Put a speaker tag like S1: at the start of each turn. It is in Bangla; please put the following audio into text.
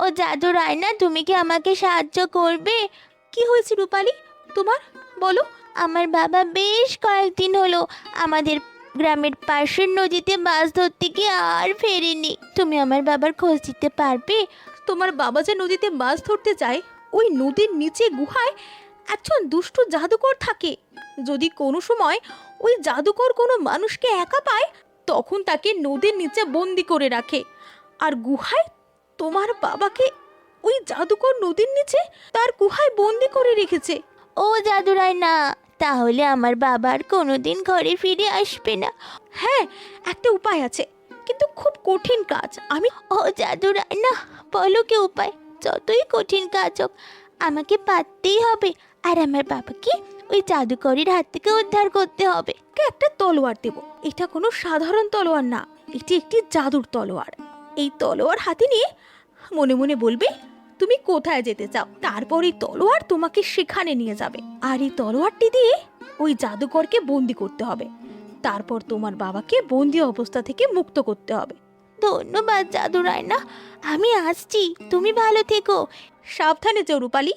S1: ও জাদু রায়না, তুমি কি আমাকে সাহায্য করবে?
S2: কি হয়েছে রূপালী তোমার, বলো।
S1: আমার বাবা বেশ কয়েকদিন হলো আমাদের গ্রামের পাশের নদীতে মাছ ধরতে গিয়ে আর ফেরেনি। তুমি আমার বাবার খোঁজ দিতে পারবে?
S2: তোমার বাবা যে নদীতে মাছ ধরতে যায়, ওই নদীর নিচে গুহায় একজন দুষ্টু জাদুকর থাকে। যদি কোনো সময় ওই জাদুকর কোনো মানুষকে একা পায়, তখন তাকে নদীর নিচে বন্দি করে রাখে। আর গুহায় তোমার বাবাকে ওই জাদুকর নদীর নিচে তার গুহায় বন্দি করে রেখেছে।
S1: ও জাদু রায়না, তাহলে আমার বাবা আর কোনোদিন ঘরে ফিরে আসবে না?
S2: হ্যাঁ, একটা উপায় আছে, কিন্তু খুব কঠিন কাজ।
S1: ও জাদু রায়না, বলো কি উপায়? যতই কঠিন কাজ হোক আমাকে পারতেই হবে, আর আমার বাবাকে ওই জাদুকরের হাত থেকে উদ্ধার করতে হবে।
S2: একটা তলোয়ার দেব। এটা কোনো সাধারণ তলোয়ার না, এটি একটি জাদুর তলোয়ার। এই তলোয়ার হাতে নিয়ে মনে মনে বলবে তুমি কোথায় যেতে চাও, তারপর এই তলোয়ার তোমাকে সেখানে নিয়ে যাবে। আর এই তলোয়ারটি দিয়ে ওই জাদুকরকে বন্দি করতে হবে। তারপর তোমার বাবাকে বন্দি অবস্থা থেকে মুক্ত করতে হবে।
S1: ধন্যবাদ জাদু রায়না, আমি আসছি, তুমি ভালো থেকো।
S2: সাবধানে যেও রূপালী।